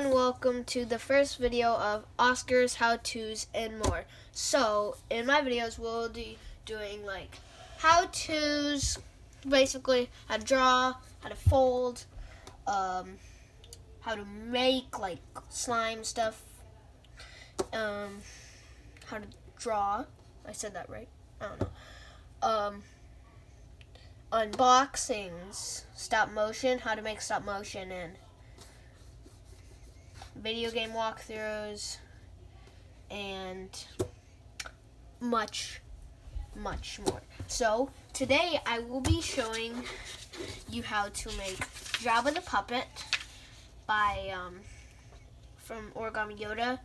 everyone, welcome to the first video of Oscar's how-tos and more. So in my videos we'll be doing like how-tos, basically how to draw, how to fold, how to make like slime stuff, how to draw, I said that right, I don't know, unboxings, stop motion, how to make stop motion, and video game walkthroughs, and much more. So today I will be showing you how to make Jabba the Puppet by from Origami Yoda.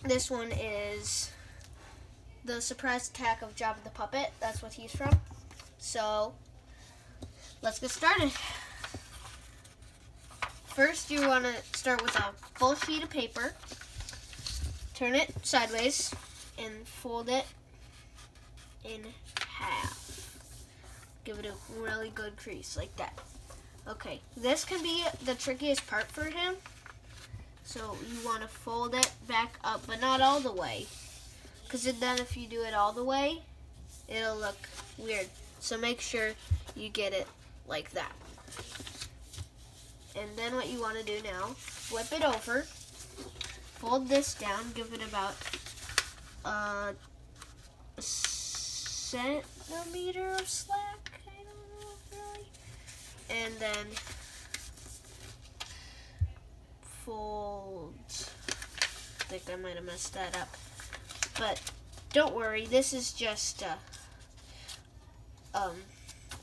This one is the surprise attack of Jabba the Puppet. That's what he's from. So let's get started. First, you want to start with a full sheet of paper, turn it sideways, and fold it in half. Give it a really good crease, like that. Okay, this can be the trickiest part for him. So you want to fold it back up, but not all the way. Because then if you do it all the way, it'll look weird. So make sure you get it like that. And then what you want to do now, flip it over, fold this down, give it about a centimeter of slack, I don't know really. And then fold, I think I might have messed that up. But don't worry, this is just, it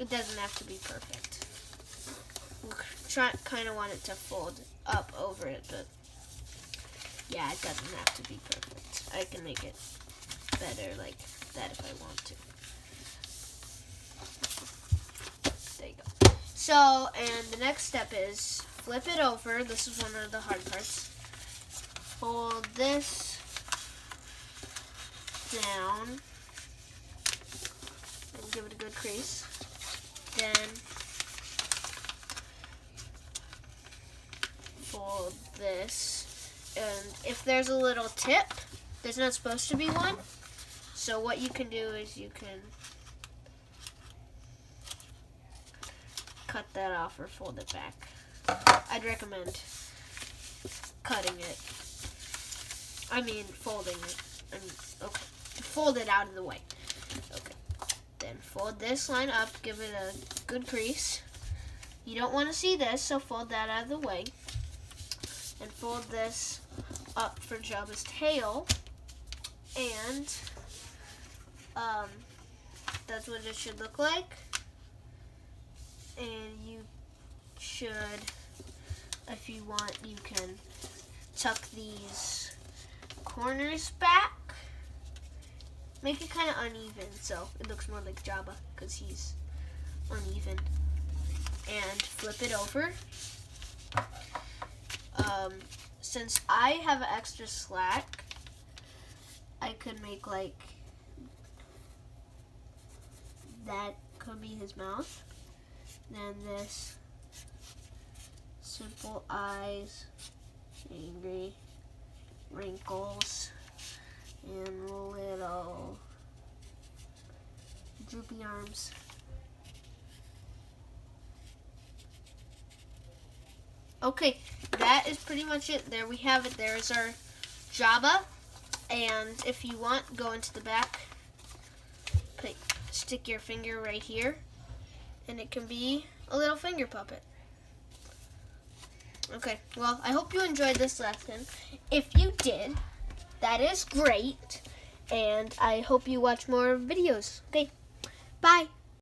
doesn't have to be perfect. Kind of want it to fold up over it, but yeah, it doesn't have to be perfect. I can make it better like that if I want to. There you go. So, and the next step is flip it over. This is one of the hard parts. Fold this down and give it a good crease. Then fold this, and if there's a little tip, there's not supposed to be one, so what you can do is you can cut that off or fold it back. I'd recommend cutting it, folding it, okay, to fold it out of the way. Okay, then fold this line up, give it a good crease. You don't want to see this, so fold that out of the way. And fold this up for Jabba's tail, and that's what it should look like. And you should, if you want, you can tuck these corners back. Make it kind of uneven so it looks more like Jabba because he's uneven. And flip it over. Since I have extra slack, I could make like, that could be his mouth. Then this, simple eyes, angry, wrinkles, and little droopy arms. Okay, that is pretty much it. There we have it. There's our Jabba. And if you want, go into the back, stick your finger right here, and it can be a little finger puppet. Okay, well, I hope you enjoyed this lesson. If you did, that is great. And I hope you watch more videos. Okay, bye.